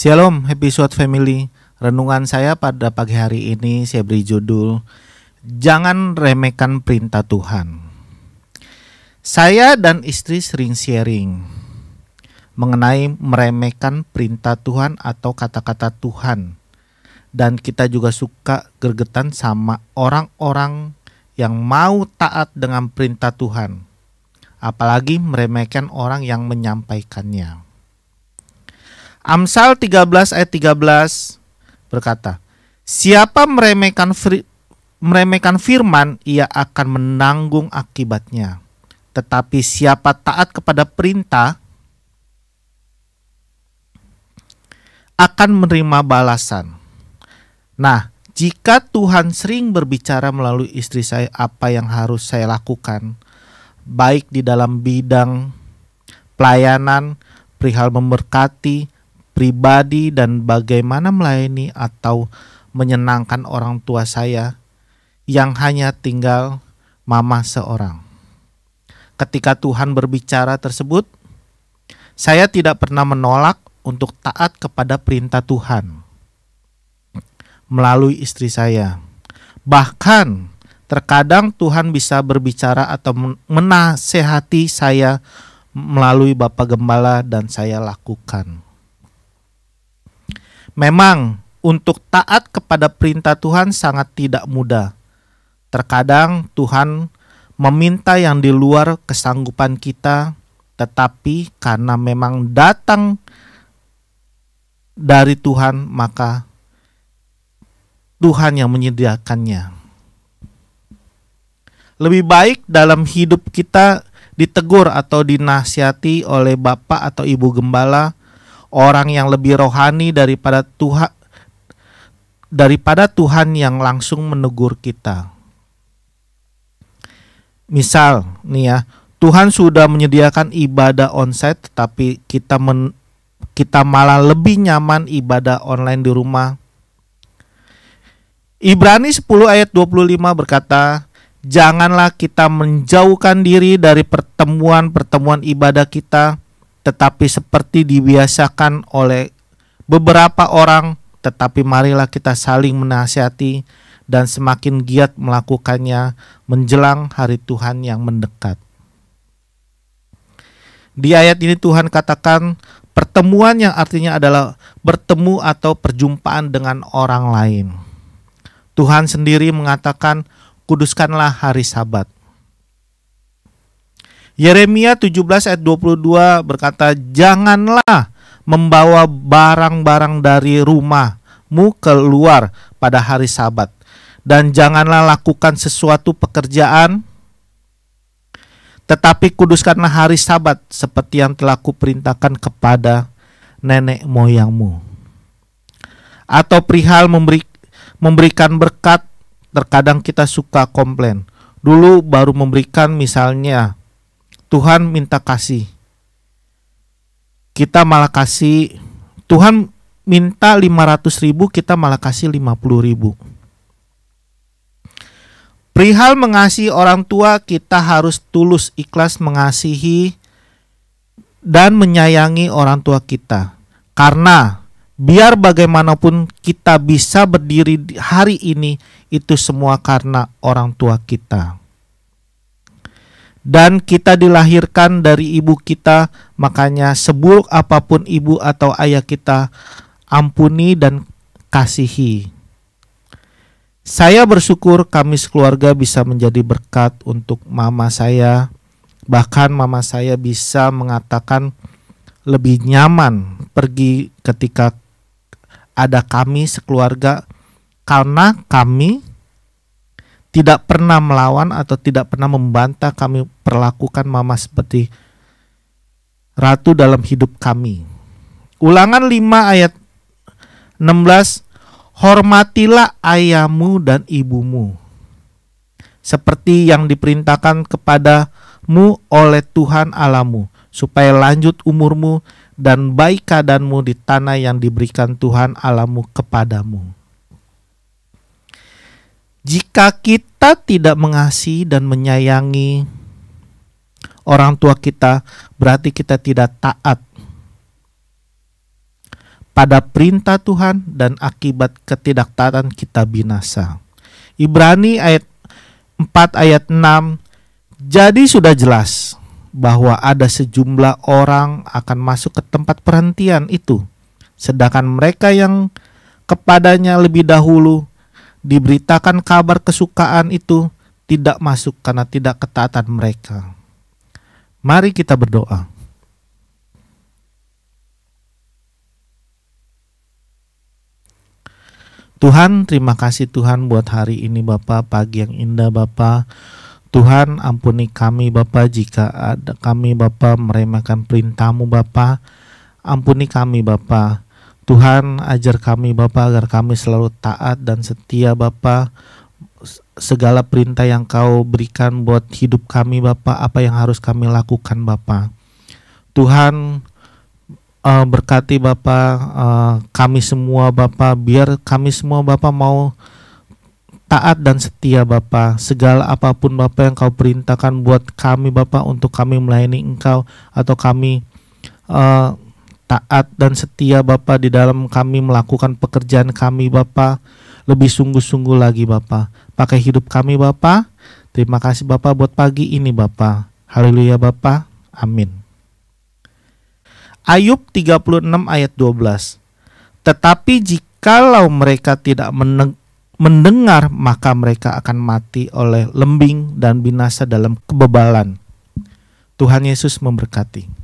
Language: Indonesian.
Shalom, Happy Sword Family. Renungan saya pada pagi hari ini saya beri judul Jangan remehkan perintah Tuhan. Saya dan istri sering sharing mengenai meremehkan perintah Tuhan atau kata-kata Tuhan. Dan kita juga suka gregetan sama orang-orang yang mau taat dengan perintah Tuhan. Apalagi meremehkan orang yang menyampaikannya. Amsal 13 ayat 13 berkata, siapa meremehkan firman, ia akan menanggung akibatnya. Tetapi siapa taat kepada perintah, akan menerima balasan. Nah, jika Tuhan sering berbicara melalui istri saya apa yang harus saya lakukan, baik di dalam bidang pelayanan, perihal memberkati, pribadi dan bagaimana melayani atau menyenangkan orang tua saya yang hanya tinggal mama seorang. Ketika Tuhan berbicara tersebut, saya tidak pernah menolak untuk taat kepada perintah Tuhan melalui istri saya. Bahkan terkadang Tuhan bisa berbicara atau menasehati saya melalui Bapak Gembala dan saya lakukan. Memang untuk taat kepada perintah Tuhan sangat tidak mudah. Terkadang Tuhan meminta yang di luar kesanggupan kita, tetapi karena memang datang dari Tuhan, maka Tuhan yang menyediakannya. Lebih baik dalam hidup kita ditegur atau dinasihati oleh Bapak atau Ibu Gembala, orang yang lebih rohani daripada Tuhan yang langsung menegur kita. Misal nih ya, Tuhan sudah menyediakan ibadah onsite, tetapi kita malah lebih nyaman ibadah online di rumah. Ibrani 10 ayat 25 berkata, janganlah kita menjauhkan diri dari pertemuan-pertemuan ibadah kita, tetapi seperti dibiasakan oleh beberapa orang, tetapi marilah kita saling menasihati dan semakin giat melakukannya menjelang hari Tuhan yang mendekat. Di ayat ini Tuhan katakan pertemuan yang artinya adalah bertemu atau perjumpaan dengan orang lain. Tuhan sendiri mengatakan, kuduskanlah hari Sabat. Yeremia 17 ayat 22 berkata, janganlah membawa barang-barang dari rumahmu keluar pada hari Sabat, dan janganlah lakukan sesuatu pekerjaan, tetapi kuduskanlah hari Sabat seperti yang telah kuperintahkan kepada nenek moyangmu. Atau perihal memberikan berkat, terkadang kita suka komplain. Dulu baru memberikan, misalnya Tuhan minta kasih, kita malah kasih. Tuhan minta 500.000, kita malah kasih 50.000. Perihal mengasihi orang tua, kita harus tulus ikhlas mengasihi dan menyayangi orang tua kita. Karena biar bagaimanapun kita bisa berdiri hari ini, itu semua karena orang tua kita. Dan kita dilahirkan dari ibu kita, makanya seburuk apapun ibu atau ayah kita, ampuni dan kasihi. Saya bersyukur kami sekeluarga bisa menjadi berkat untuk mama saya. Bahkan mama saya bisa mengatakan lebih nyaman pergi ketika ada kami sekeluarga, karena kami tidak pernah melawan atau tidak pernah membantah. Kami perlakukan mama seperti ratu dalam hidup kami. Ulangan 5 ayat 16, hormatilah ayahmu dan ibumu, seperti yang diperintahkan kepadamu oleh Tuhan Allahmu, supaya lanjut umurmu dan baik keadaanmu di tanah yang diberikan Tuhan Allahmu kepadamu. Jika kita tidak mengasihi dan menyayangi orang tua kita, berarti kita tidak taat pada perintah Tuhan dan akibat ketidaktaatan kita binasa. Ibrani ayat 4 ayat 6. Jadi sudah jelas bahwa ada sejumlah orang akan masuk ke tempat perhentian itu, sedangkan mereka yang kepadanya lebih dahulu diberitakan kabar kesukaan itu tidak masuk karena tidak ketaatan mereka. Mari kita berdoa. Tuhan, terima kasih Tuhan buat hari ini Bapa, pagi yang indah Bapa. Tuhan, ampuni kami Bapa jika ada kami Bapa meremehkan perintah-Mu Bapa. Ampuni kami Bapa. Tuhan, ajar kami Bapa agar kami selalu taat dan setia Bapa. Segala perintah yang Kau berikan buat hidup kami Bapa, apa yang harus kami lakukan Bapa. Tuhan, berkati Bapa kami semua Bapa, biar kami semua Bapa mau taat dan setia Bapa. Segala apapun Bapa yang Kau perintahkan buat kami Bapa untuk kami melayani Engkau, atau kami taat dan setia Bapa di dalam kami melakukan pekerjaan kami Bapa, lebih sungguh-sungguh lagi Bapa. Pakai hidup kami Bapa. Terima kasih Bapa buat pagi ini Bapa. Haleluya Bapa. Amin. Ayub 36 ayat 12. Tetapi jikalau mereka tidak mendengar, maka mereka akan mati oleh lembing dan binasa dalam kebebalan. Tuhan Yesus memberkati.